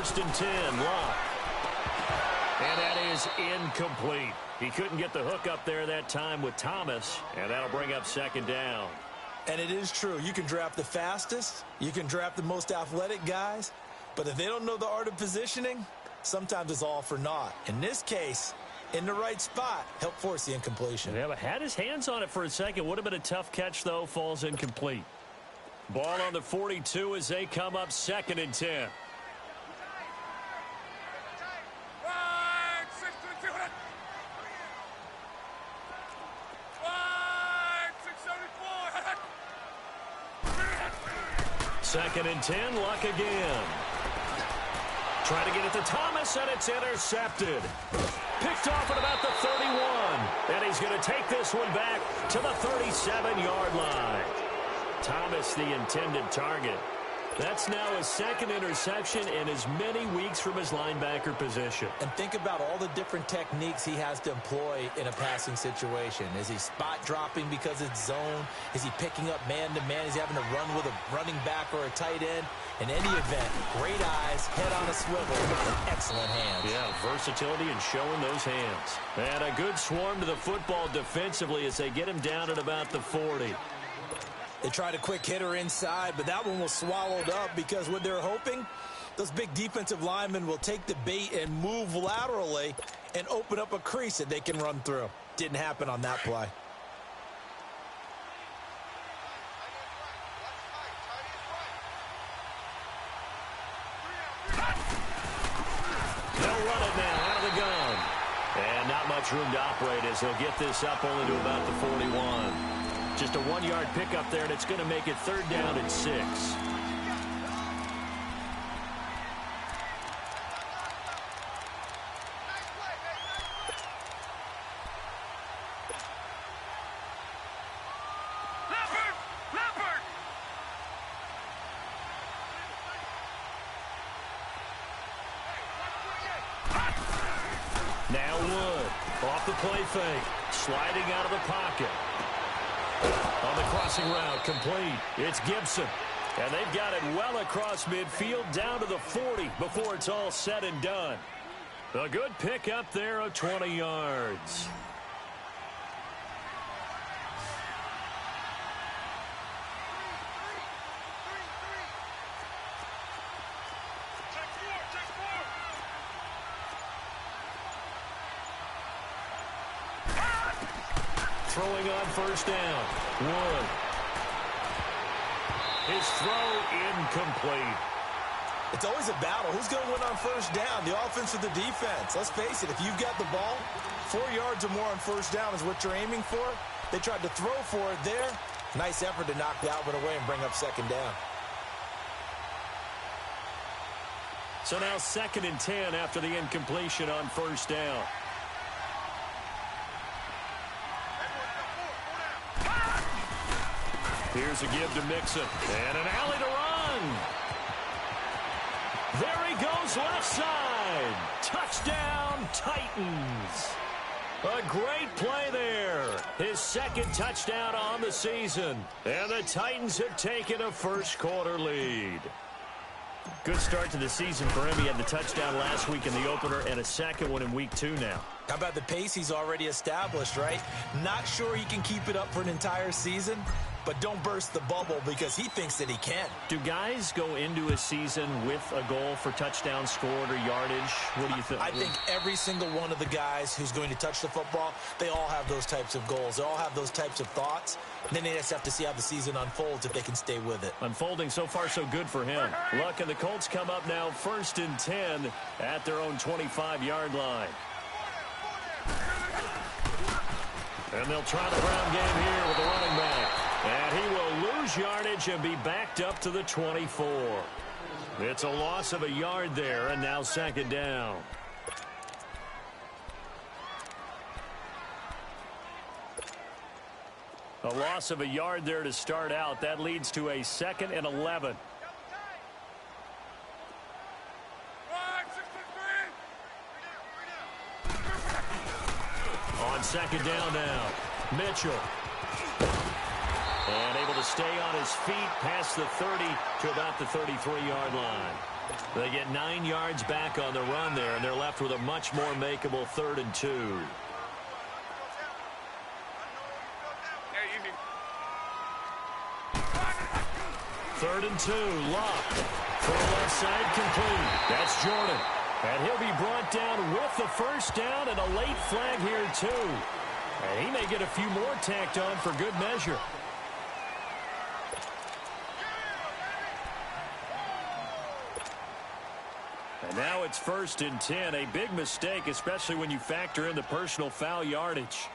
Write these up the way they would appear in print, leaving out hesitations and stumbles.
1st and 10. Lock. And that is incomplete. He couldn't get the hook up there that time with Thomas, and that'll bring up 2nd down. And it is true. You can draft the fastest. You can draft the most athletic guys. But if they don't know the art of positioning, sometimes it's all for naught. In this case, in the right spot, help force the incompletion. Yeah, but had his hands on it for a second. Would have been a tough catch, though. Falls incomplete. Ball on the 42 as they come up 2nd and 10. Second and 10, Luck again. Trying to get it to Thomas, and it's intercepted. Picked off at about the 31. And he's going to take this one back to the 37-yard line. Thomas, the intended target. That's now his 2nd interception in as many weeks from his linebacker position. And think about all the different techniques he has to employ in a passing situation. Is he spot dropping because it's zone? Is he picking up man-to-man? Is he having to run with a running back or a tight end? In any event, great eyes, head on a swivel, and excellent hands. Yeah, versatility and showing those hands. And a good swarm to the football defensively as they get him down at about the 40. They tried a quick hitter inside, but that one was swallowed up because what they're hoping, those big defensive linemen will take the bait and move laterally and open up a crease that they can run through. Didn't happen on that play. They'll run it now out of the gun. And not much room to operate as they'll get this up only to about the 41. Just a 1-yard pickup there, and it's going to make it 3rd down and 6. Now Wood, off the play fake, sliding out of the pocket. On the crossing route, complete. It's Gibson. And they've got it well across midfield down to the 40 before it's all said and done. A good pick up there of 20 yards. Throwing on 1st down. Wood. His throw incomplete. It's always a battle. Who's going to win on 1st down, the offense or the defense? Let's face it, if you've got the ball, 4 yards or more on 1st down is what you're aiming for. They tried to throw for it there. Nice effort to knock that one away and bring up 2nd down. So now 2nd and 10 after the incompletion on 1st down. Here's a give to Mixon. And an alley to run. There he goes left side. Touchdown, Titans. A great play there. His 2nd touchdown on the season. And the Titans have taken a 1st quarter lead. Good start to the season for him. He had the touchdown last week in the opener and a 2nd one in week 2 now. How about the pace he's already established, right? Not sure he can keep it up for an entire season, but don't burst the bubble because he thinks that he can. Do guys go into a season with a goal for touchdowns scored or yardage? What do you think? I think every single one of the guys who's going to touch the football, they all have those types of goals. They all have those types of thoughts. And then they just have to see how the season unfolds if they can stay with it. Unfolding so far so good for him. Luck and the Colts come up now 1st and 10 at their own 25-yard line. And they'll try the ground game here with the running back. And he will lose yardage and be backed up to the 24. It's a loss of a yard there, and now 2nd down. A loss of a yard there to start out. That leads to a 2nd and 11. On 2nd down now, Mitchell. And able to stay on his feet past the 30 to about the 33-yard line. They get 9 yards back on the run there, and they're left with a much more makeable 3rd and 2. Third and 2, Luck. For the left side, complete. That's Jordan. And he'll be brought down with the first down and a late flag here, too. And he may get a few more tacked on for good measure. And now it's 1st and 10. A big mistake, especially when you factor in the personal foul yardage.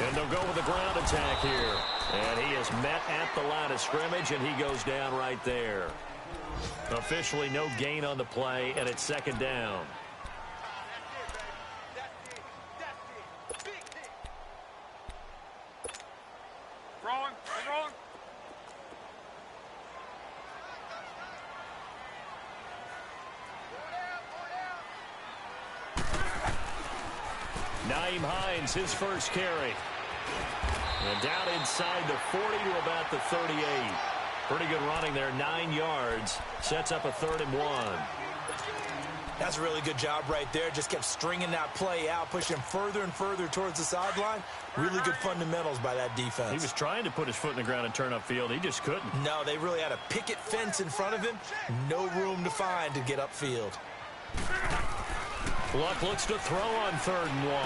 And they'll go with the ground attack here. And he is met at the line of scrimmage, and he goes down right there. Officially no gain on the play, and it's 2nd down. Naeem Hines, his first carry. And down inside the 40 to about the 38. Pretty good running there, 9 yards. Sets up a 3rd and 1. That's a really good job right there. Just kept stringing that play out, pushing him further and further towards the sideline. Really good fundamentals by that defense. He was trying to put his foot in the ground and turn upfield. He just couldn't. No, they really had a picket fence in front of him. No room to find to get upfield. Luck looks to throw on 3rd and 1.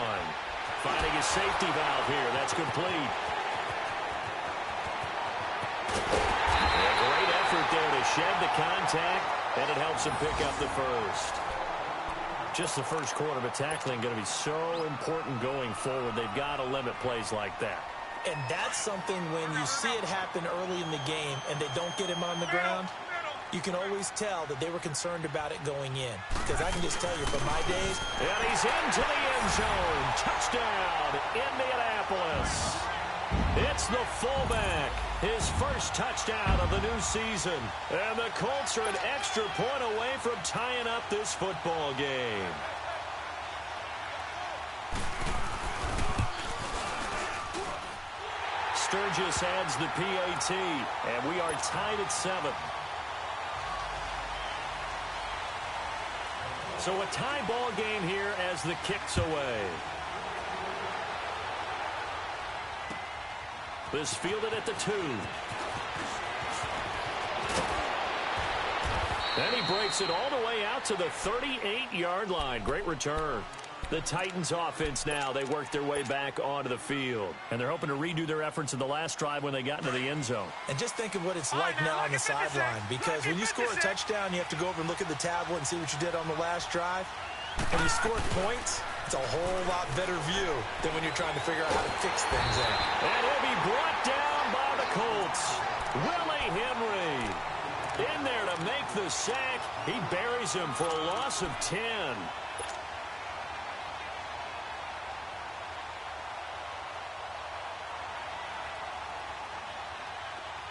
Finding his safety valve here. That's complete. A great effort there to shed the contact, and it helps him pick up the first. Just the first quarter, but tackling going to be so important going forward. They've got to limit plays like that. And that's something when you see it happen early in the game and they don't get him on the ground, you can always tell that they were concerned about it going in. Because I can just tell you from my days. And he's into the end zone. Touchdown, Indianapolis. It's the fullback. His first touchdown of the new season. And the Colts are an extra point away from tying up this football game. Sturgis adds the PAT, and we are tied at 7. So a tie ball game here as the kick's away. This fielded at the 2. Then he breaks it all the way out to the 38-yard line. Great return. The Titans offense now, they work their way back onto the field. And they're hoping to redo their efforts in the last drive when they got into the end zone. And just think of what it's like now on the sideline. Because when you score a touchdown, you have to go over and look at the tablet and see what you did on the last drive. When you scored points, it's a whole lot better view than when you're trying to figure out how to fix things in. And he'll be brought down by the Colts. Willie Henry in there to make the sack. He buries him for a loss of 10.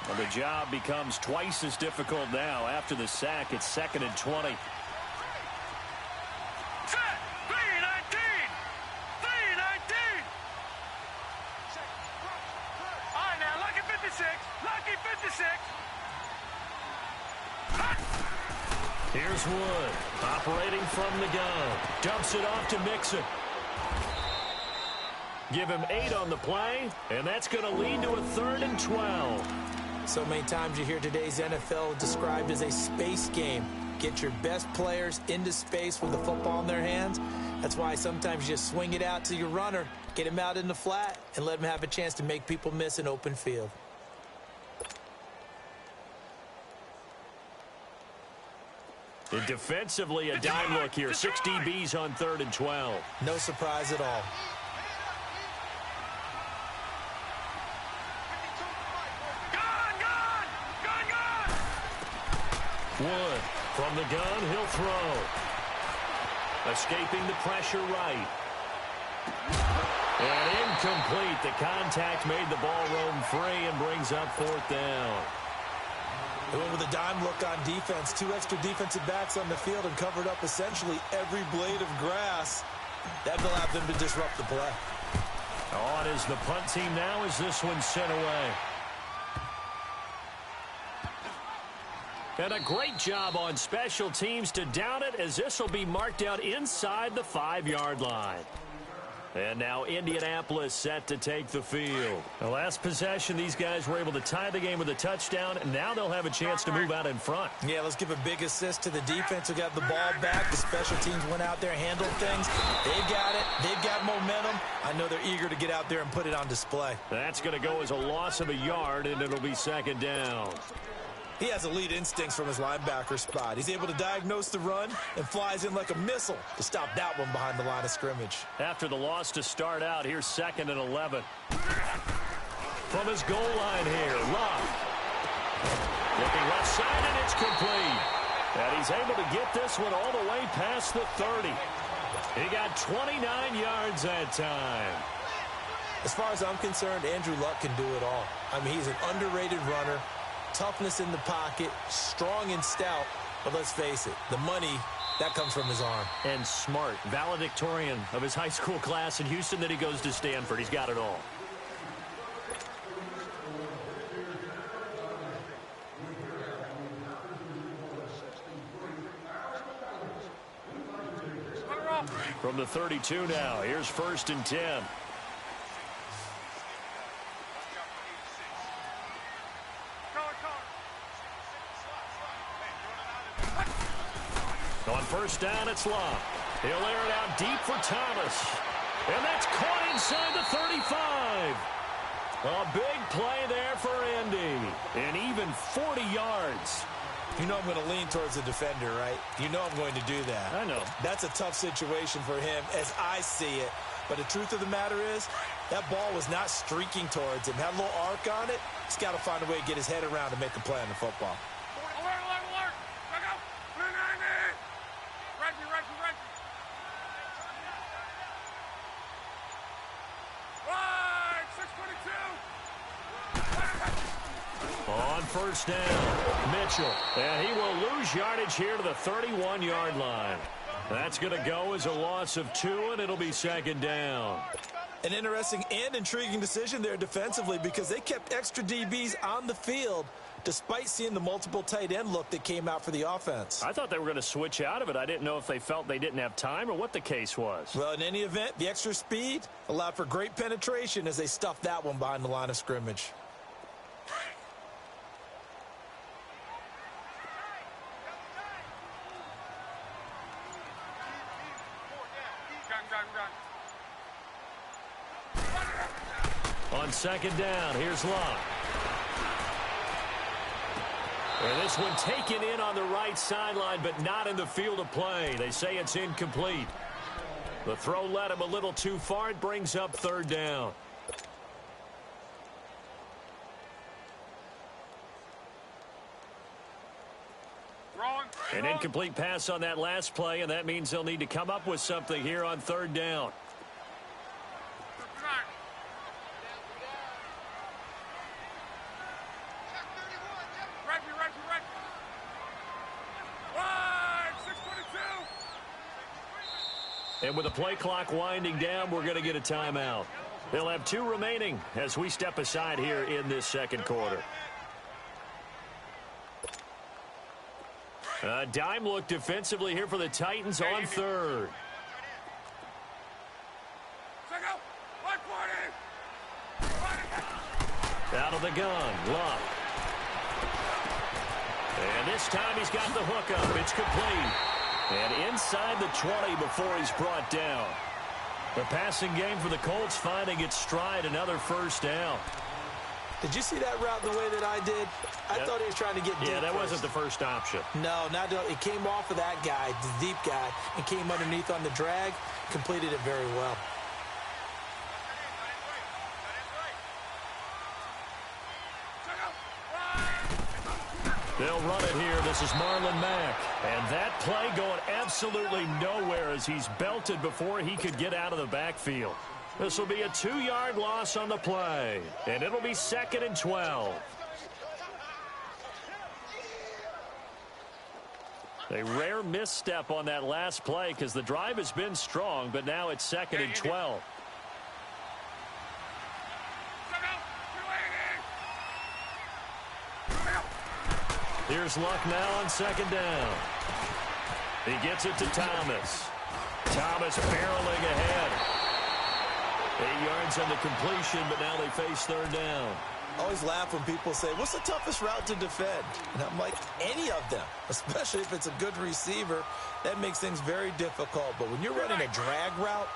Well, the job becomes twice as difficult now. After the sack, it's 2nd and 20. Here's Wood, operating from the gun. Dumps it off to Mixon. Give him 8 on the play, and that's going to lead to a 3rd and 12. So many times you hear today's NFL described as a space game. Get your best players into space with the football in their hands. That's why sometimes you just swing it out to your runner, get him out in the flat, and let him have a chance to make people miss an open field. And defensively, a dime look here. 6 DBs on 3rd and 12. No surprise at all. Wood from the gun, he'll throw. Escaping the pressure right. And incomplete. The contact made the ball roam free and brings up 4th down. They went with a dime look on defense. 2 extra defensive backs on the field and covered up essentially every blade of grass. That will allow them to disrupt the play. On is the punt team now as this one's sent away. And a great job on special teams to down it, as this will be marked out inside the 5-yard line. And now Indianapolis set to take the field. The last possession, these guys were able to tie the game with a touchdown, and now they'll have a chance to move out in front. Yeah, let's give a big assist to the defense who got the ball back. The special teams went out there, handled things. They've got it. They've got momentum. I know they're eager to get out there and put it on display. That's going to go as a loss of a yard, and it'll be second down. He has elite instincts from his linebacker spot. He's able to diagnose the run and flies in like a missile to stop that one behind the line of scrimmage. After the loss to start out, here's 2nd and 11. From his goal line here, Love. Looking left side, and it's complete. And he's able to get this one all the way past the 30. He got 29 yards that time. As far as I'm concerned, Andrew Luck can do it all. I mean, he's an underrated runner. Toughness in the pocket, strong and stout, but let's face it, the money, that comes from his arm. And smart, valedictorian of his high school class in Houston, then he goes to Stanford. He's got it all. From the 32 now, here's 1st and 10. On 1st down, it's Love. He'll air it out deep for Thomas. And that's caught inside the 35. A big play there for Indy. And even 40 yards. You know I'm going to lean towards the defender, right? You know I'm going to do that. I know. That's a tough situation for him as I see it. But the truth of the matter is, that ball was not streaking towards him. Had a little arc on it. He's got to find a way to get his head around and make a play on the football. On 1st down, Mitchell. And he will lose yardage here to the 31-yard line. That's going to go as a loss of 2, and it'll be 2nd down. An interesting and intriguing decision there defensively, because they kept extra DBs on the field despite seeing the multiple tight end look that came out for the offense. I thought they were going to switch out of it. I didn't know if they felt they didn't have time or what the case was. Well, in any event, the extra speed allowed for great penetration as they stuffed that one behind the line of scrimmage. On 2nd down, here's Love. And this one taken in on the right sideline, but not in the field of play. They say it's incomplete. The throw led him a little too far. It brings up 3rd down. An incomplete pass on that last play, and that means they'll need to come up with something here on 3rd down. And with the play clock winding down, we're going to get a timeout. They'll have 2 remaining as we step aside here in this 2nd quarter. A dime look defensively here for the Titans on 3rd. Out of the gun, Love. And this time he's got the hook up. It's complete. And inside the 20 before he's brought down. The passing game for the Colts finding its stride, another 1st down. Did you see that route the way that I did? I thought he was trying to get deep. Yeah, that wasn't the first option. No, it came off of that guy, the deep guy, and came underneath on the drag, completed it very well. They'll run it here. This is Marlon Mack. And that play going absolutely nowhere as he's belted before he could get out of the backfield. This will be a 2-yard loss on the play. And it'll be 2nd and 12. A rare misstep on that last play because the drive has been strong, but now it's 2nd and 12. Here's Luck now on second down. He gets it to Thomas. Thomas barreling ahead. 8 yards on the completion, but now they face third down. I always laugh when people say, what's the toughest route to defend? And I'm like, any of them, especially if it's a good receiver. That makes things very difficult. But when you're running a drag route,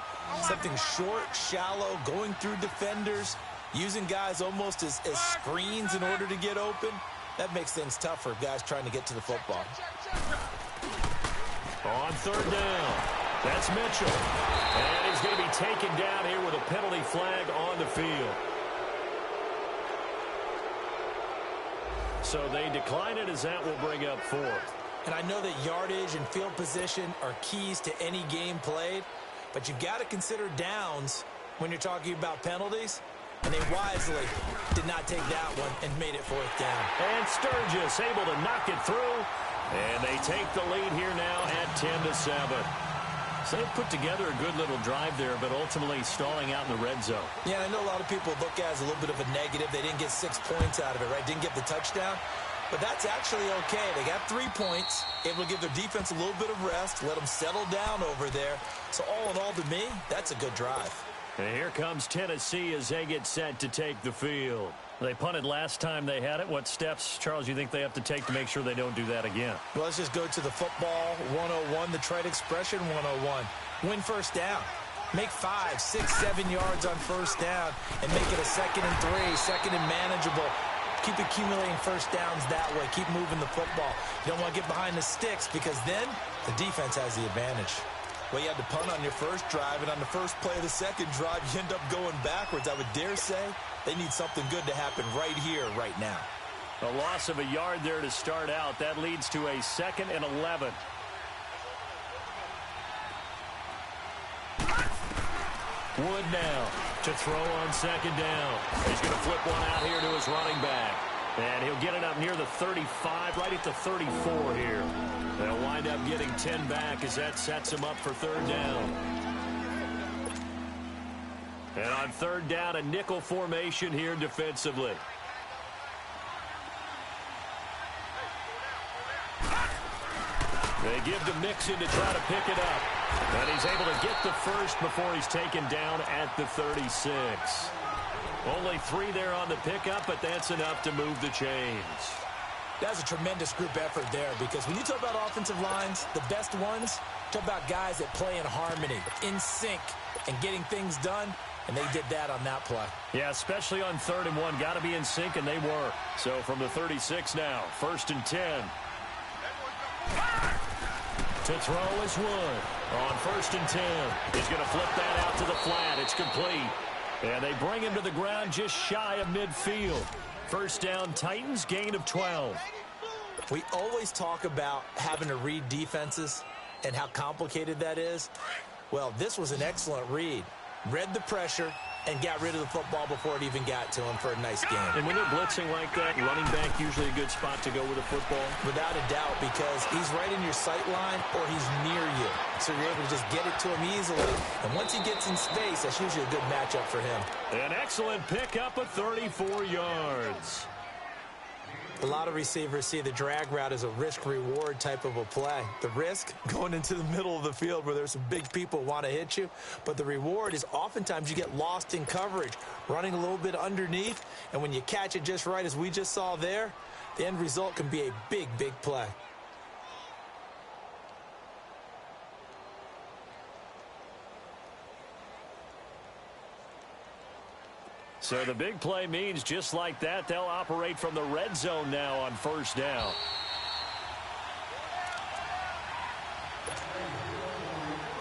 something short, shallow, going through defenders, using guys almost as screens in order to get open, that makes things tough for guys trying to get to the football. On third down, that's Mitchell. And he's going to be taken down here with a penalty flag on the field. So they decline it as that will bring up fourth. And I know that yardage and field position are keys to any game played, but you've got to consider downs when you're talking about penalties. And they wisely did not take that one and made it fourth down. And Sturgis able to knock it through. And they take the lead here now at 10-7. So they put together a good little drive there, but ultimately stalling out in the red zone. Yeah, I know a lot of people look at it as a little bit of a negative. They didn't get 6 points out of it, right? Didn't get the touchdown. But that's actually okay. They got 3 points. Able to give their defense a little bit of rest, let them settle down over there. So all in all, to me, that's a good drive. And here comes Tennessee as they get set to take the field. They punted last time they had it. What steps, Charles, you think they have to take to make sure they don't do that again? Well, let's just go to the football 101, the trade expression 101. Win first down. Make 5, 6, 7 yards on first down and make it a 2nd and 3, second and manageable. Keep accumulating first downs that way. Keep moving the football. You don't want to get behind the sticks because then the defense has the advantage. Well, you had to punt on your first drive, and on the first play of the second drive, you end up going backwards. I would dare say they need something good to happen right here, right now. A loss of a yard there to start out. That leads to a 2nd and 11. Wood now to throw on second down. He's going to flip one out here to his running back. And he'll get it up near the 35, right at the 34 here. They'll wind up getting 10 back as that sets him up for third down. And on third down, a nickel formation here defensively. They give to Mixon to try to pick it up. And he's able to get the first before he's taken down at the 36. Only 3 there on the pickup, but that's enough to move the chains. That's a tremendous group effort there because when you talk about offensive lines, the best ones, talk about guys that play in harmony, in sync, and getting things done, and they did that on that play. Yeah, especially on 3rd and 1. Got to be in sync, and they were. So from the 36 now, 1st and 10. To throw is Wood. On 1st and 10. He's going to flip that out to the flat. It's complete. And they bring him to the ground just shy of midfield. First down, Titans, gain of 12. We always talk about having to read defenses and how complicated that is. Well, this was an excellent read. Read the pressure and got rid of the football before it even got to him for a nice game. And when they're blitzing like that, running back usually a good spot to go with the football? Without a doubt, because he's right in your sight line or he's near you. So you're able to just get it to him easily. And once he gets in space, that's usually a good matchup for him. An excellent pickup of 34 yards. A lot of receivers see the drag route as a risk-reward type of a play. The risk, going into the middle of the field where there's some big people want to hit you. But the reward is oftentimes you get lost in coverage, running a little bit underneath. And when you catch it just right, as we just saw there, the end result can be a big, big play. So the big play means just like that, they'll operate from the red zone now on first down.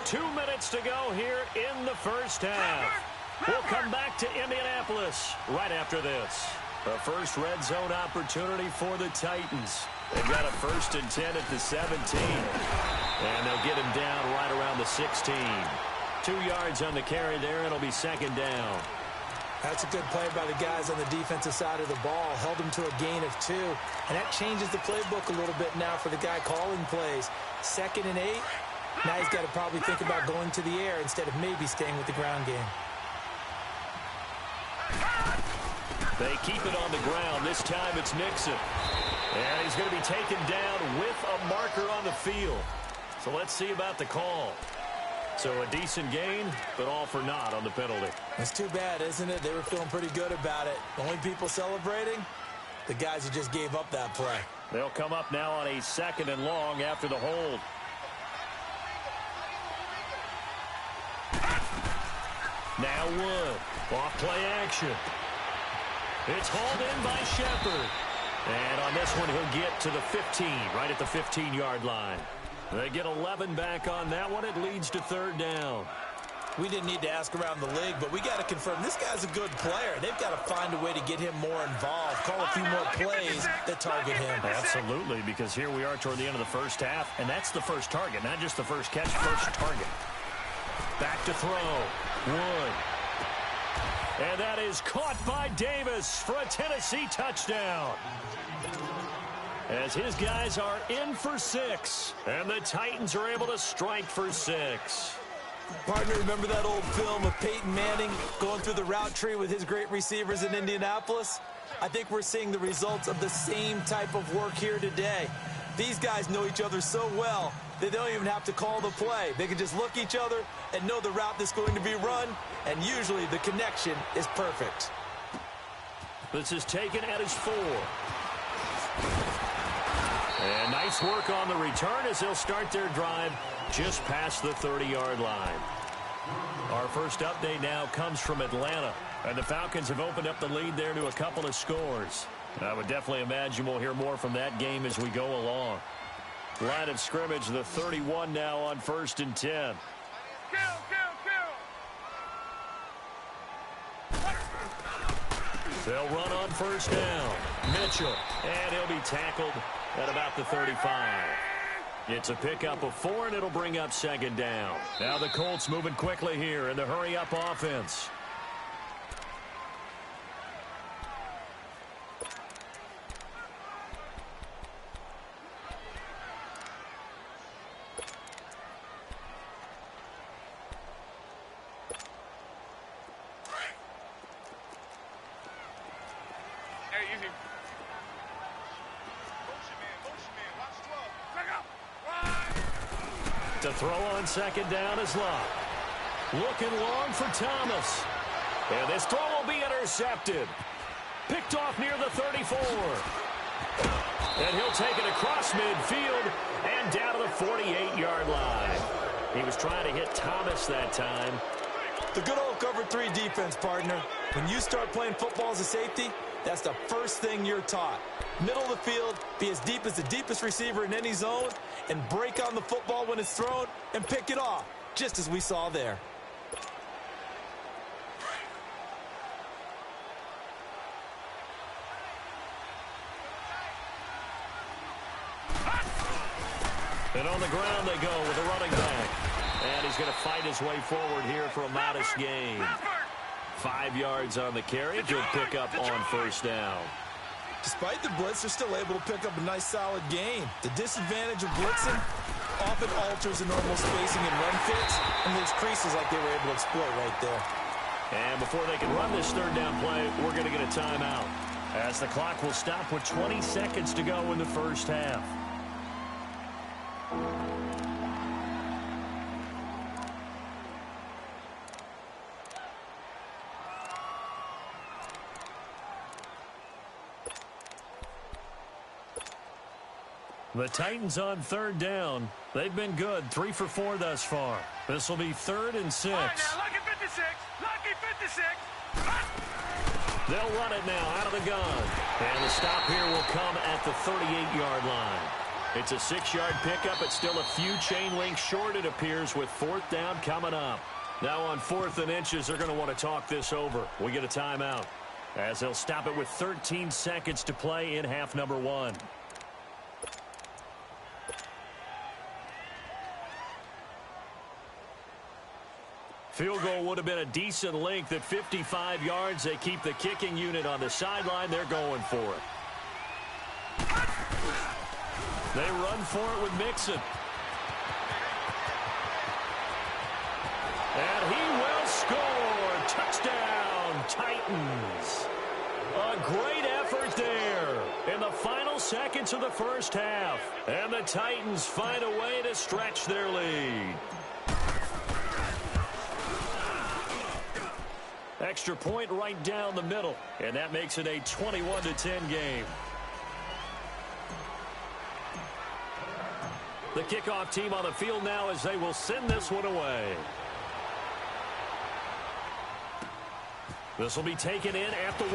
Two minutes to go here in the first half. We'll come back to Indianapolis right after this. A first red zone opportunity for the Titans. They've got a 1st and 10 at the 17. And they'll get him down right around the 16. 2 yards on the carry there, and it'll be 2nd down. That's a good play by the guys on the defensive side of the ball. Held them to a gain of 2. And that changes the playbook a little bit now for the guy calling plays. 2nd and 8. Now he's got to probably think about going to the air instead of maybe staying with the ground game. They keep it on the ground. This time it's Mixon. And he's going to be taken down with a marker on the field. So let's see about the call. So a decent gain, but all for naught on the penalty. It's too bad, isn't it? They were feeling pretty good about it. The only people celebrating, the guys who just gave up that play. They'll come up now on a 2nd and long after the hold. Now Wood. Off play action. It's hauled in by Shepard. And on this one, he'll get to the 15, right at the 15-yard line. They get 11 back on that one. It leads to 3rd down. We didn't need to ask around the league, but we got to confirm this guy's a good player. They've got to find a way to get him more involved, call a few more plays that target him. Absolutely, because here we are toward the end of the first half, and that's the first target, not just the first catch, first target. Back to throw. Wood. And that is caught by Davis for a Tennessee touchdown. As his guys are in for 6, and the Titans are able to strike for 6. Partner, remember that old film of Peyton Manning going through the route tree with his great receivers in Indianapolis? I think we're seeing the results of the same type of work here today. These guys know each other so well that they don't even have to call the play. They can just look each other and know the route that's going to be run, and usually the connection is perfect. This is taken at his 4. And nice work on the return as they'll start their drive just past the 30-yard line. Our first update now comes from Atlanta, and the Falcons have opened up the lead there to a couple of scores. I would definitely imagine we'll hear more from that game as we go along. Line of scrimmage, the 31 now on 1st and 10. They'll run on 1st down. Mitchell, and he'll be tackled at about the 35. It's a pickup of 4, and it'll bring up 2nd down. Now the Colts moving quickly here in the hurry-up offense. To throw on 2nd down is Locke. Looking long for Thomas. And this throw will be intercepted. Picked off near the 34. And he'll take it across midfield and down to the 48-yard line. He was trying to hit Thomas that time. The good old cover 3 defense, partner. When you start playing football as a safety, that's the first thing you're taught. Middle of the field, be as deep as the deepest receiver in any zone, and break on the football when it's thrown and pick it off, just as we saw there. And on the ground they go with a running back. And he's going to fight his way forward here for a modest gain. 5 yards on the carry. Good pickup on 1st down. Despite the blitz, they're still able to pick up a nice, solid gain. The disadvantage of blitzing often alters the normal spacing and run fits, and leaves creases like they were able to exploit right there. And before they can run this 3rd down play, we're going to get a timeout, as the clock will stop with 20 seconds to go in the first half. The Titans on 3rd down. They've been good, 3 for 4 thus far. This will be 3rd and 6. All right, now, lucky 56. Lucky 56. They'll run it now out of the gun. And the stop here will come at the 38-yard line. It's a 6-yard pickup. It's still a few chain links short, it appears, with 4th down coming up. Now on 4th and inches, they're going to want to talk this over. We get a timeout, as they'll stop it with 13 seconds to play in half number 1. Field goal would have been a decent length at 55 yards. They keep the kicking unit on the sideline. They're going for it. They run for it with Mixon. And he will score. Touchdown, Titans. A great effort effort there in the final seconds of the first half. And the Titans find a way to stretch their lead. Extra point right down the middle, and that makes it a 21-10 game. The kickoff team on the field now as they will send this one away. This will be taken in at the 1.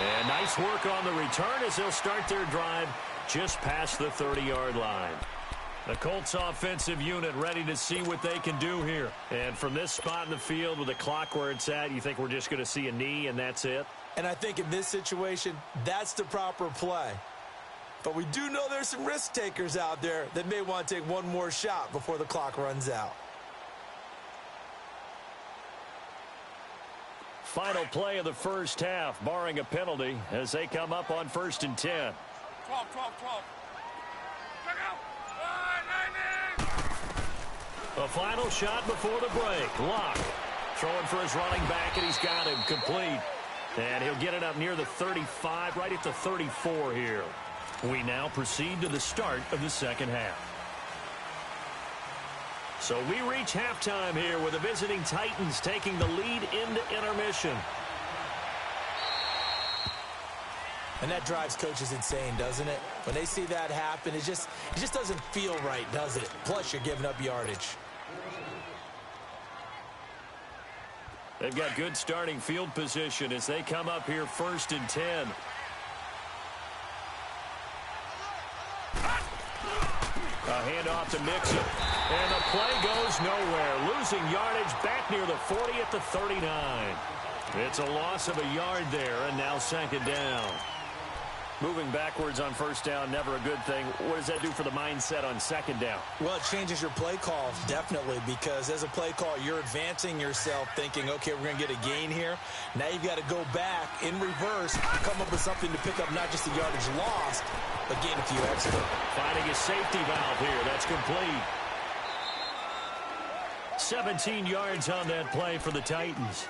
And nice work on the return as they'll start their drive just past the 30-yard line. The Colts offensive unit ready to see what they can do here. And from this spot in the field with the clock where it's at, you think we're just going to see a knee and that's it? And I think in this situation, that's the proper play. But we do know there's some risk takers out there that may want to take one more shot before the clock runs out. Final play of the first half, barring a penalty, as they come up on 1st and 10. 12. Check out. A final shot before the break. Locke throwing for his running back, and he's got him complete. And he'll get it up near the 35, right at the 34 here. We now proceed to the start of the second half. So we reach halftime here with the visiting Titans taking the lead into intermission. And that drives coaches insane, doesn't it? When they see that happen, it just doesn't feel right, does it? Plus, you're giving up yardage. They've got good starting field position as they come up here 1st and 10. A handoff to Mixon. And the play goes nowhere. Losing yardage back near the 40 at the 39. It's a loss of a yard there, and now 2nd down. Moving backwards on 1st down, never a good thing. What does that do for the mindset on 2nd down? Well, it changes your play call, definitely, because as a play call, you're advancing yourself thinking, okay, we're going to get a gain here. Now you've got to go back in reverse, come up with something to pick up not just the yardage lost, but gain a few extra. Finding a safety valve here. That's complete. 17 yards on that play for the Titans.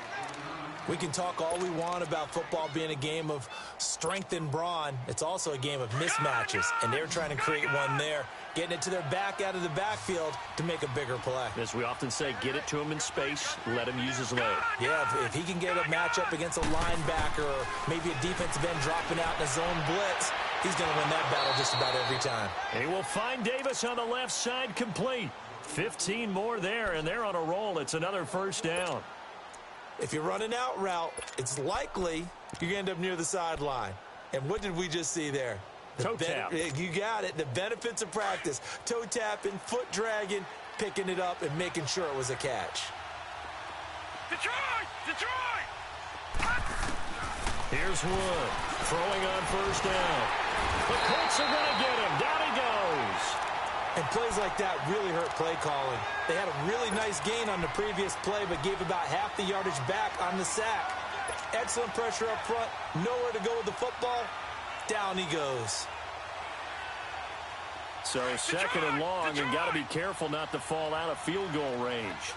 We can talk all we want about football being a game of strength and brawn. It's also a game of mismatches, and they're trying to create one there, getting it to their back out of the backfield to make a bigger play. As we often say, get it to him in space, let him use his leg. Yeah, if he can get a matchup against a linebacker or maybe a defensive end dropping out in a zone blitz, he's going to win that battle just about every time. He will find Davis on the left side complete. 15 more there, and they're on a roll. It's another 1st down. If you're running out route, it's likely you're going to end up near the sideline. And what did we just see there? Toe tap. You got it. The benefits of practice. Toe tapping, foot dragging, picking it up, and making sure it was a catch. Detroit! Here's Wood throwing on 1st down. The Colts are going to get him. Down he goes. And plays like that really hurt play calling. They had a really nice gain on the previous play, but gave about half the yardage back on the sack. Excellent pressure up front. Nowhere to go with the football. Down he goes. So 2nd and long, and got to be careful not to fall out of field goal range.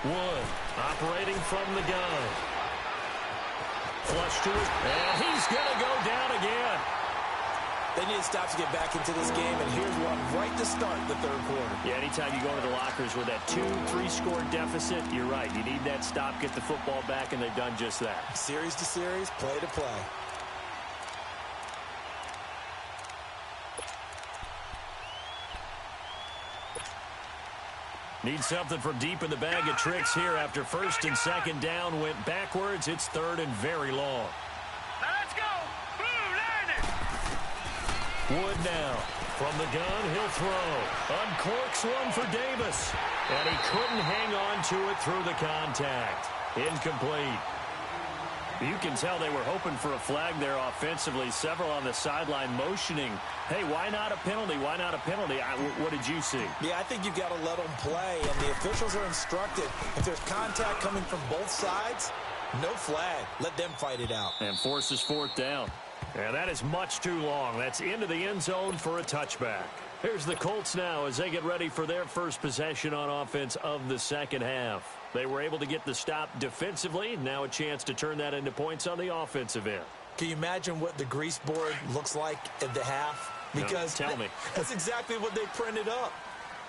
Wood operating from the gun. Flush to it, and he's going to go down again. They need to stop to get back into this game, and here's one right to start the 3rd quarter. Yeah, anytime you go into the lockers with that 2-3 score deficit, you're right. You need that stop, get the football back, and they've done just that. Series to series, play to play. Need something from deep in the bag of tricks here after 1st and 2nd down went backwards. It's 3rd and very long. Now let's go! Blue, learn it! Wood now. From the gun, he'll throw. Uncorks one for Davis. And he couldn't hang on to it through the contact. Incomplete. You can tell they were hoping for a flag there offensively. Several on the sideline motioning. Hey, why not a penalty? Why not a penalty? What did you see? Yeah, I think you've got to let them play, and the officials are instructed. If there's contact coming from both sides, no flag. Let them fight it out. And forces 4th down. And that is much too long. That's into the end zone for a touchback. Here's the Colts now as they get ready for their first possession on offense of the second half. They were able to get the stop defensively. Now a chance to turn that into points on the offensive end. Can you imagine what the grease board looks like at the half? Because no, tell me. That's exactly what they printed up.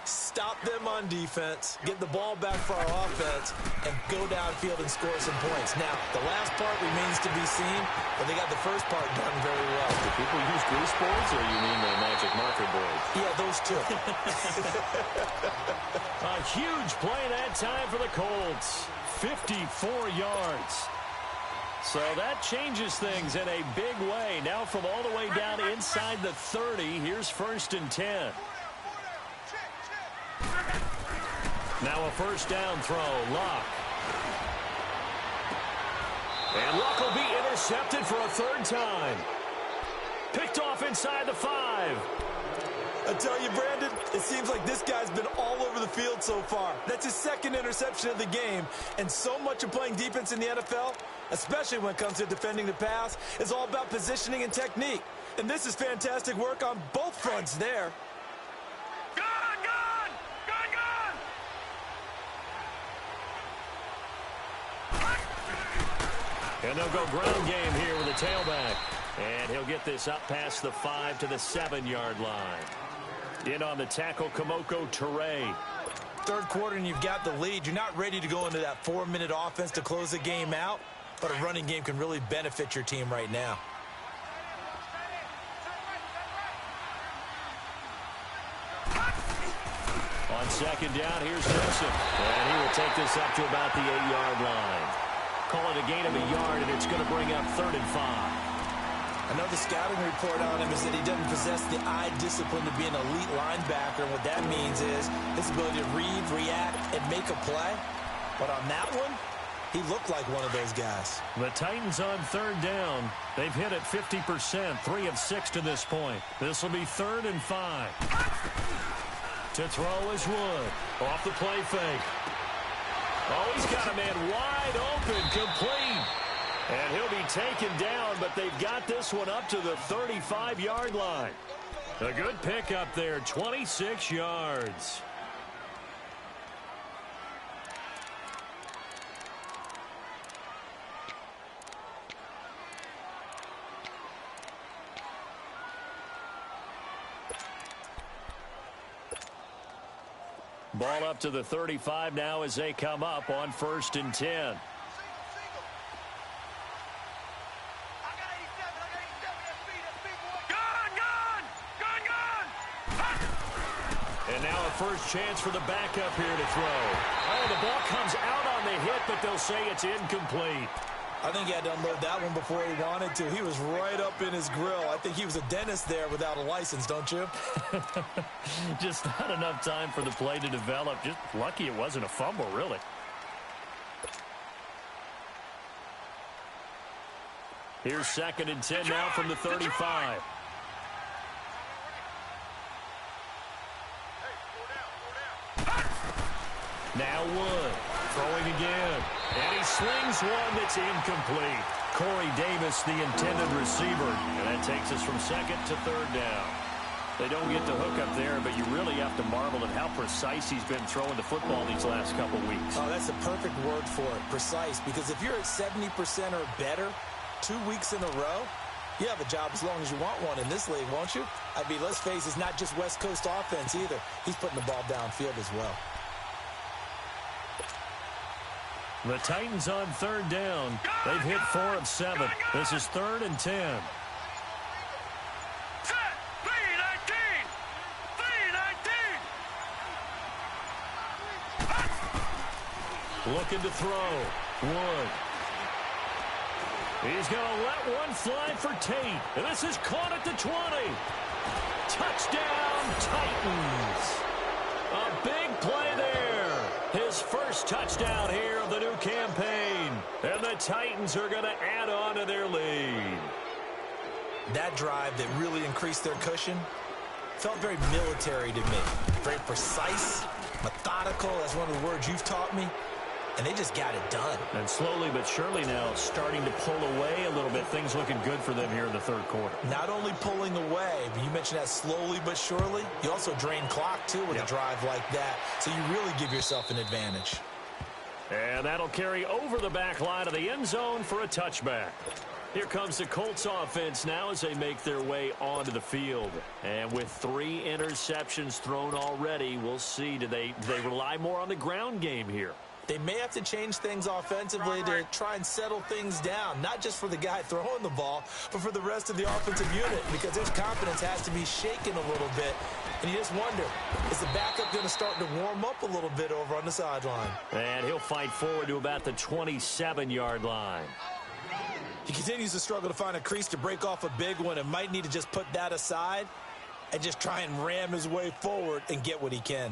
Stop them on defense, get the ball back for our offense, and go downfield and score some points. Now, the last part remains to be seen, but they got the first part done very well. Do people use grease boards, or you mean the magic marker board? Yeah, those two. A huge play that time for the Colts. 54 yards. So that changes things in a big way. Now from all the way down inside the 30, here's 1st and 10. Now a first down throw, Luck. And Luck will be intercepted for a 3rd time. Picked off inside the 5. I tell you, Brandon, it seems like this guy's been all over the field so far. That's his 2nd interception of the game. And so much of playing defense in the NFL, especially when it comes to defending the pass, is all about positioning and technique. And this is fantastic work on both fronts there. And they'll go ground game here with a tailback. And he'll get this up past the 5 to the 7-yard line. In on the tackle, Kamoko Toure. 3rd quarter and you've got the lead. You're not ready to go into that 4-minute offense to close the game out, but a running game can really benefit your team right now. On 2nd down, here's Joseph. And he will take this up to about the 8-yard line. Call it a gain of a yard, and it's going to bring up 3rd and 5. I know the scouting report on him is that he doesn't possess the eye discipline to be an elite linebacker. And what that means is his ability to read, react, and make a play. But on that one, he looked like one of those guys. The Titans on 3rd down. They've hit it 50%, 3 of 6 to this point. This will be 3rd and 5. To throw is Wood. Off the play fake. Oh, he's got a man wide open, complete. And he'll be taken down, but they've got this one up to the 35-yard line. A good pick up there, 26 yards. Ball up to the 35 now as they come up on 1st and 10. And now a first chance for the backup here to throw. Oh, the ball comes out on the hit, but they'll say it's incomplete. I think he had to unload that one before he wanted to. He was right up in his grill. I think he was a dentist there without a license, don't you? Just not enough time for the play to develop. Just lucky it wasn't a fumble, really. Here's 2nd and 10 now from the 35. Now Wood throwing again. And he slings one that's incomplete. Corey Davis, the intended receiver. And that takes us from 2nd to 3rd down. They don't get the hook up there, but you really have to marvel at how precise he's been throwing the football these last couple weeks. Oh, that's a perfect word for it, precise. Because if you're at 70% or better 2 weeks in a row, you have a job as long as you want one in this league, won't you? I mean, let's face it, it's not just West Coast offense either. He's putting the ball downfield as well. The Titans on 3rd down. They've hit 4 of 7. This is 3rd and 10. Looking to throw. Wood. He's going to let one fly for Tate. And this is caught at the 20. Touchdown, Titans. A big play there. His first touchdown here of the new campaign. And the Titans are going to add on to their lead. That drive that really increased their cushion felt very military to me. Very precise, methodical. That's one of the words you've taught me. and they just got it done. And slowly but surely now starting to pull away a little bit. Things looking good for them here in the third quarter. Not only pulling away, but you mentioned that slowly but surely. You also drain clock, too, with a drive like that. So you really give yourself an advantage. And that'll carry over the back line of the end zone for a touchback. Here comes the Colts offense now as they make their way onto the field. And with 3 interceptions thrown already, we'll see. Do they rely more on the ground game here? They may have to change things offensively to try and settle things down, not just for the guy throwing the ball, but for the rest of the offensive unit, because his confidence has to be shaken a little bit. And you just wonder, is the backup going to start to warm up a little bit over on the sideline? And he'll fight forward to about the 27-yard line. He continues to struggle to find a crease to break off a big one and might need to just put that aside and just try and ram his way forward and get what he can.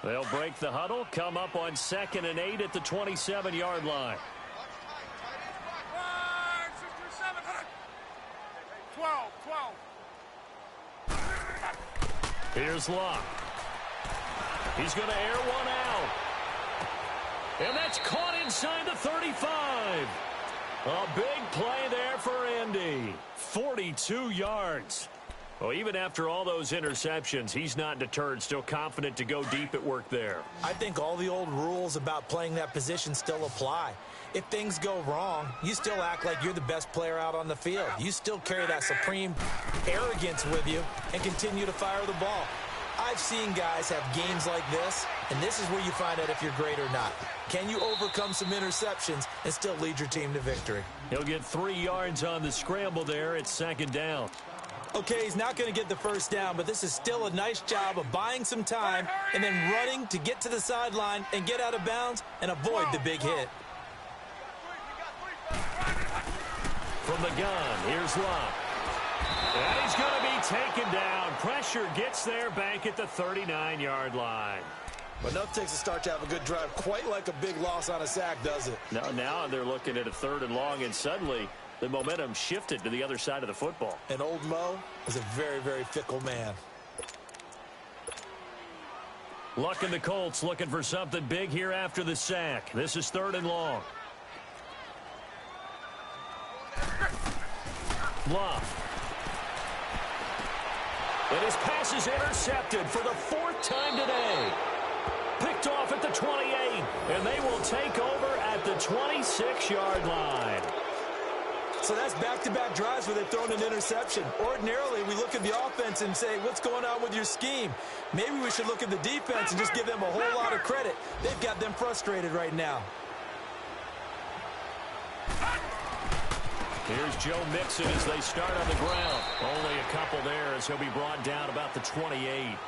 They'll break the huddle, come up on 2nd and 8 at the 27-yard line. 12. Here's Locke. He's going to air one out. And that's caught inside the 35. A big play there for Indy. 42 yards. Well, even after all those interceptions, he's not deterred, still confident to go deep at work there. I think all the old rules about playing that position still apply. If things go wrong, you still act like you're the best player out on the field. You still carry that supreme arrogance with you and continue to fire the ball. I've seen guys have games like this, and this is where you find out if you're great or not. Can you overcome some interceptions and still lead your team to victory? He'll get 3 yards on the scramble there. It's 2nd down. Okay, he's not going to get the first down, but this is still a nice job of buying some time and then running to get to the sideline and get out of bounds and avoid the big hit. From the gun, here's Locke. And he's going to be taken down. Pressure gets there back at the 39-yard line. But enough takes a start to have a good drive. Quite like a big loss on a sack, does it? Now they're looking at a 3rd and long, and suddenly the momentum shifted to the other side of the football. And old Mo is a very, very fickle man. Luck and the Colts looking for something big here after the sack. This is 3rd and long. Love. And his pass is intercepted for the 4th time today. Picked off at the 28, and they will take over at the 26-yard line. So that's back-to-back drives where they've thrown an interception. Ordinarily, we look at the offense and say, what's going on with your scheme? Maybe we should look at the defense and just give them a whole lot of credit. They've got them frustrated right now. Here's Joe Mixon as they start on the ground. Only a couple there as he'll be brought down about the 28.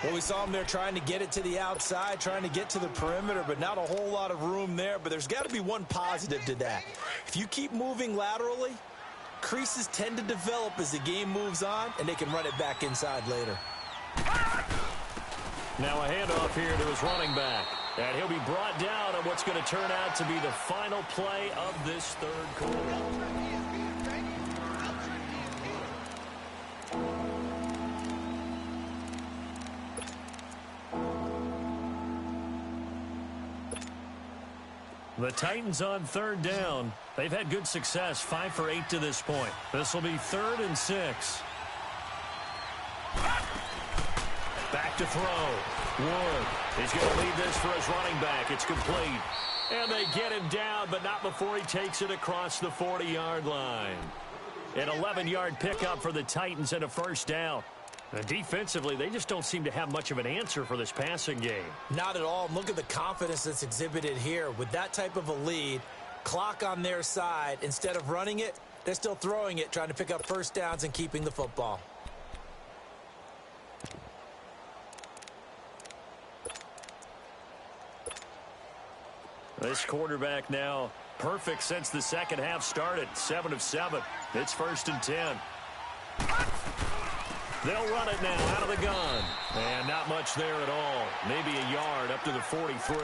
Well, we saw him there trying to get it to the outside, trying to get to the perimeter, but not a whole lot of room there. But there's got to be one positive to that. If you keep moving laterally, creases tend to develop as the game moves on, and they can run it back inside later. Now a handoff here to his running back. And he'll be brought down on what's going to turn out to be the final play of this 3rd quarter. The Titans on 3rd down. They've had good success, 5 for 8 to this point. This will be 3rd and 6. Back to throw. Wood. He's going to lead this for his running back. It's complete. And they get him down, but not before he takes it across the 40-yard line. An 11-yard pickup for the Titans and a 1st down. And defensively, they just don't seem to have much of an answer for this passing game. Not at all. Look at the confidence that's exhibited here. With that type of a lead, clock on their side, instead of running it, they're still throwing it, trying to pick up 1st downs and keeping the football. This quarterback now perfect since the 2nd half started. 7 of 7. It's 1st and 10. They'll run it now out of the gun. And not much there at all. Maybe a yard up to the 43.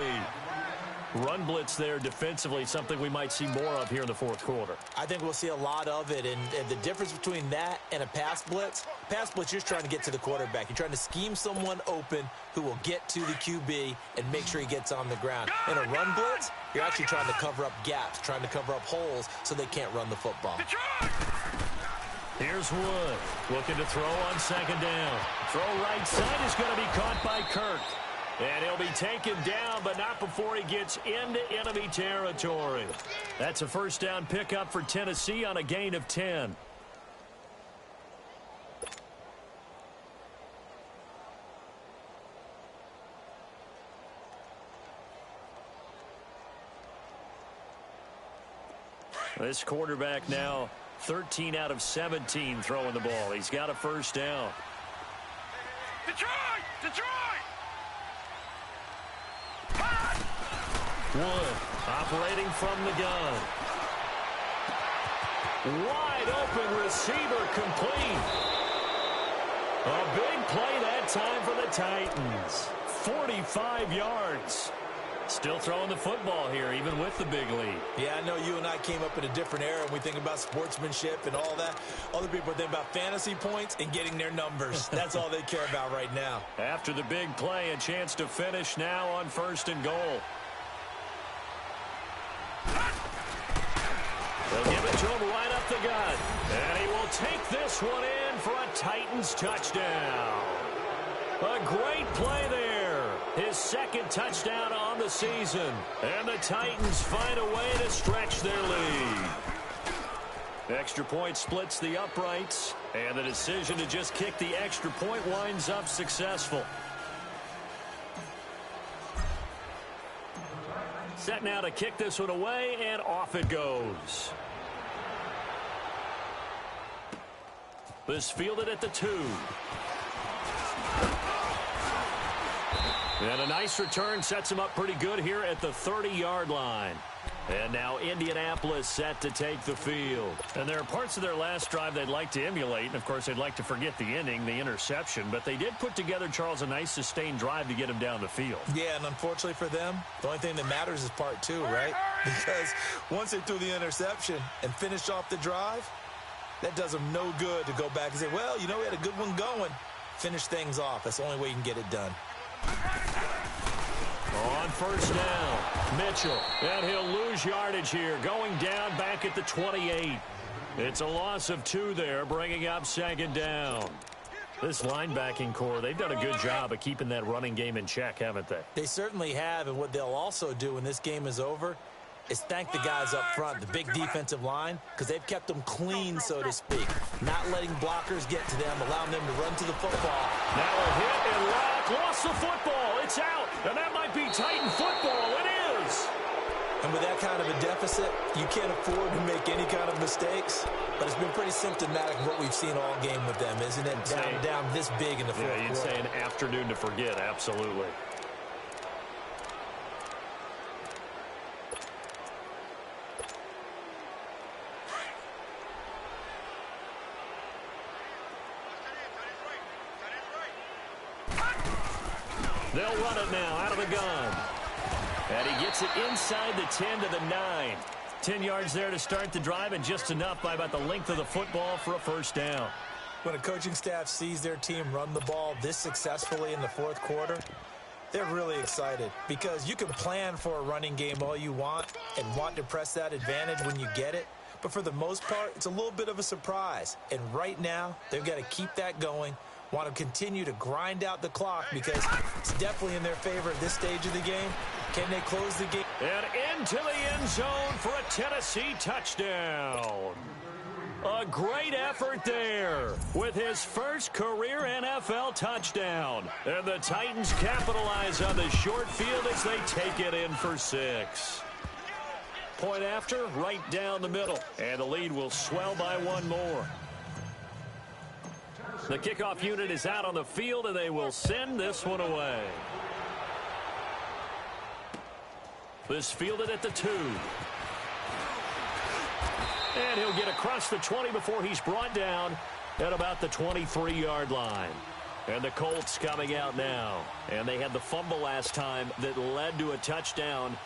Run blitz there defensively, something we might see more of here in the fourth quarter. I think we'll see a lot of it, and the difference between that and a pass blitz, you're just trying to get to the quarterback. You're trying to scheme someone open who will get to the QB and make sure he gets on the ground. In a run blitz, you're actually trying to cover up gaps, trying to cover up holes so they can't run the football. Here's Wood, looking to throw on second down. Throw right side is going to be caught by Kirk. And he'll be taken down, but not before he gets into enemy territory. That's a first down pickup for Tennessee on a gain of 10. This quarterback now 13 out of 17 throwing the ball. He's got a first down. Detroit! Detroit! Wood operating from the gun. Wide open receiver complete. A big play that time for the Titans. 45 yards. Still throwing the football here, even with the big lead. Yeah, I know you and I came up in a different era, and we think about sportsmanship and all that. Other people think about fantasy points and getting their numbers. That's all they care about right now. After the big play, a chance to finish now on 1st and goal. They'll give it to him right up the gut. And he will take this one in for a Titans touchdown. A great play there. His second touchdown on the season. And the Titans find a way to stretch their lead. Extra point splits the uprights. And the decision to just kick the extra point winds up successful. Set now to kick this one away, and off it goes. This fielded at the 2. And a nice return sets him up pretty good here at the 30-yard line. And now Indianapolis set to take the field. And there are parts of their last drive they'd like to emulate. And, of course, they'd like to forget the ending, the interception. But they did put together, Charles, a nice sustained drive to get him down the field. Yeah, and unfortunately for them, the only thing that matters is part 2, right? Because once they threw the interception and finished off the drive, that does them no good to go back and say, well, you know, we had a good one going. Finish things off. That's the only way you can get it done. On first down, Mitchell, and he'll lose yardage here, going down back at the 28. It's a loss of 2 there, bringing up second down. This linebacking core, they've done a good job of keeping that running game in check, haven't they? They certainly have, and what they'll also do when this game is over is thank the guys up front, the big defensive line, because they've kept them clean, so to speak. Not letting blockers get to them, allowing them to run to the football. Now a hit and Locke lost the football. It's out, and that might be Titan football. It is. And with that kind of a deficit, you can't afford to make any kind of mistakes. But it's been pretty symptomatic of what we've seen all game with them, isn't it? Down this big in the fourth quarter. Yeah, you'd say an afternoon to forget, absolutely. They'll run it now out of the gun. And he gets it inside the 10 to the 9. 10 yards there to start the drive, and just enough by about the length of the football for a first down. When a coaching staff sees their team run the ball this successfully in the fourth quarter, they're really excited, because you can plan for a running game all you want and want to press that advantage when you get it. But for the most part, it's a little bit of a surprise. And right now, they've got to keep that going. Want to continue to grind out the clock, because it's definitely in their favor at this stage of the game. Can they close the game? And into the end zone for a Tennessee touchdown. A great effort there with his first career NFL touchdown. And the Titans capitalize on the short field as they take it in for 6. Point after, right down the middle. And the lead will swell by 1 more. The kickoff unit is out on the field, and they will send this one away. This fielded at the 2. And he'll get across the 20 before he's brought down at about the 23-yard line. And the Colts coming out now. And they had the fumble last time that led to a touchdown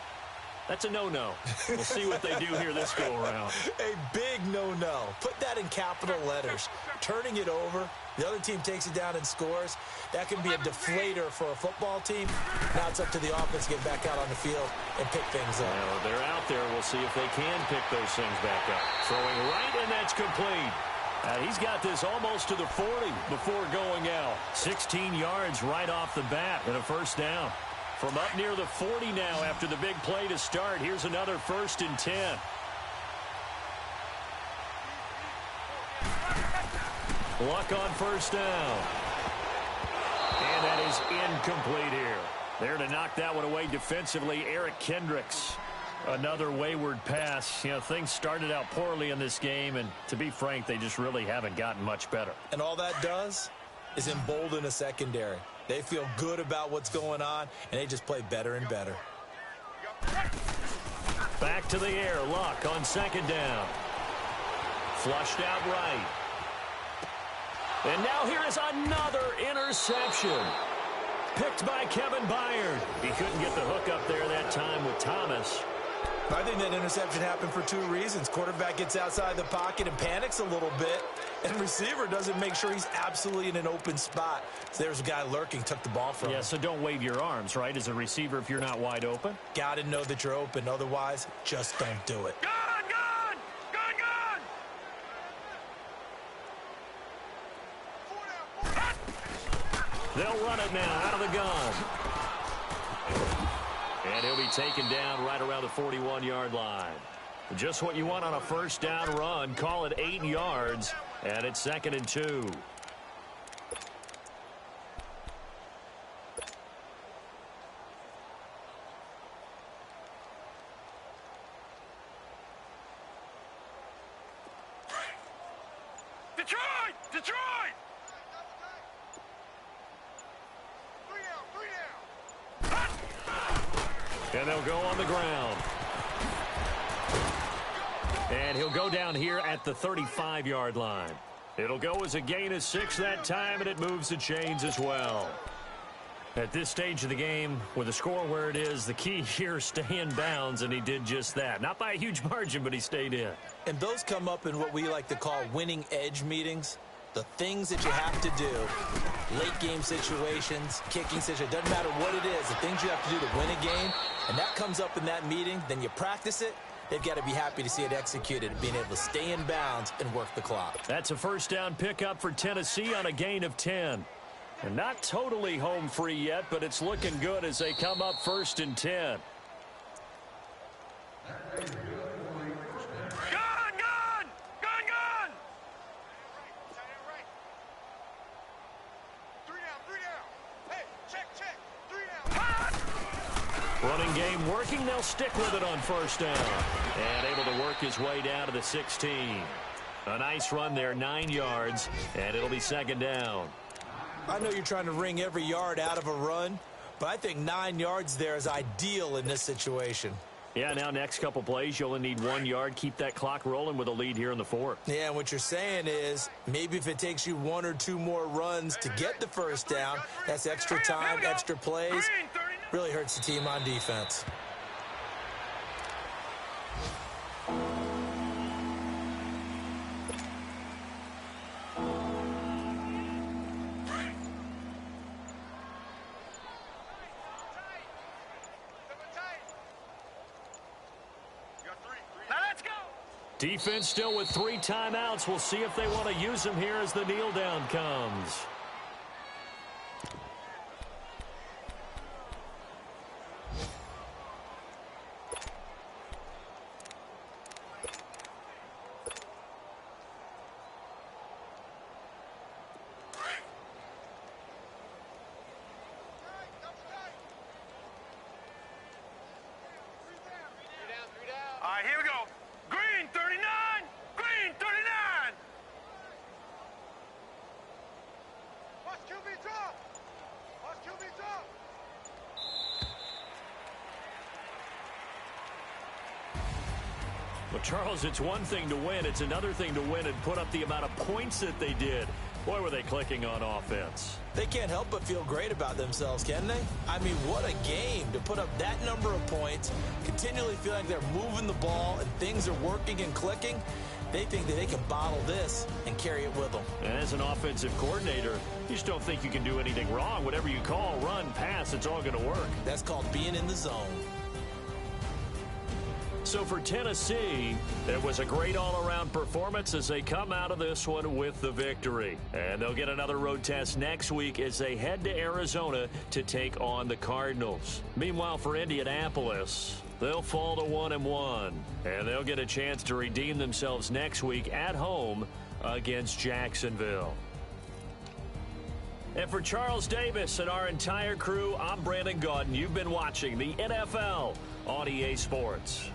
That's a no-no. We'll see what they do here this go-around. A big no-no. Put that in capital letters. Turning it over, the other team takes it down and scores. That can be a deflator for a football team. Now it's up to the offense to get back out on the field and pick things up. Well, they're out there. We'll see if they can pick those things back up. Throwing right, and that's complete. He's got this almost to the 40 before going out. 16 yards right off the bat and a first down. From up near the 40 now after the big play to start. Here's another 1st and 10. Luck on first down. And that is incomplete here. There to knock that one away defensively, Eric Kendricks. Another wayward pass. You know, things started out poorly in this game, and to be frank, they just really haven't gotten much better. And all that does is embolden a secondary. They feel good about what's going on, and they just play better and better. Back to the air. Luck on 2nd down. Flushed out right. And now here is another interception. Picked by Kevin Byard. He couldn't get the hook up there that time with Thomas. I think that interception happened for 2 reasons. Quarterback gets outside the pocket and panics a little bit, and receiver doesn't make sure he's absolutely in an open spot. So there's a guy lurking, took the ball from him. Yeah, so don't wave your arms, right, as a receiver if you're not wide open. Got to know that you're open. Otherwise, just don't do it. Gun, gun! Gun, gun! They'll run it now out of the gun. And he'll be taken down right around the 41-yard line. Just what you want on a first down run. Call it 8 yards, and it's 2nd and 2. Detroit! Detroit! And they'll go on the ground. And he'll go down here at the 35-yard line. It'll go as a gain of 6 that time, and it moves the chains as well. At this stage of the game, with the score where it is, the key here is stay in bounds, and he did just that. Not by a huge margin, but he stayed in. And those come up in what we like to call winning edge meetings. The things that you have to do, late game situations, kicking situations, doesn't matter what it is, the things you have to do to win a game, and that comes up in that meeting, then you practice it, they've got to be happy to see it executed, being able to stay in bounds and work the clock. That's a first down pickup for Tennessee on a gain of 10. And not totally home free yet, but it's looking good as they come up 1st and 10. Running game working. They'll stick with it on first down. And able to work his way down to the 16. A nice run there, 9 yards, and it'll be 2nd down. I know you're trying to wring every yard out of a run, but I think 9 yards there is ideal in this situation. Yeah, now next couple plays, you only need 1 yard. Keep that clock rolling with a lead here in the 4th. Yeah, and what you're saying is maybe if it takes you 1 or 2 more runs to get the first down, that's extra time, extra plays. Really hurts the team on defense. Defense still with 3 timeouts. We'll see if they want to use them here as the kneel down comes. All right, here we go. Green 39! Green 39! Watch QB drop! Watch QB drop! Well, Charles, it's one thing to win. It's another thing to win and put up the amount of points that they did. Boy, were they clicking on offense. They can't help but feel great about themselves, can they? I mean, what a game to put up that number of points, continually feel like they're moving the ball and things are working and clicking. They think that they can bottle this and carry it with them. And as an offensive coordinator, you just don't think you can do anything wrong. Whatever you call, run, pass, it's all going to work. That's called being in the zone. So for Tennessee, it was a great all-around performance as they come out of this one with the victory. And they'll get another road test next week as they head to Arizona to take on the Cardinals. Meanwhile, for Indianapolis, they'll fall to 1-1, and they'll get a chance to redeem themselves next week at home against Jacksonville. And for Charles Davis and our entire crew, I'm Brandon Gaudin. You've been watching the NFL on EA Sports.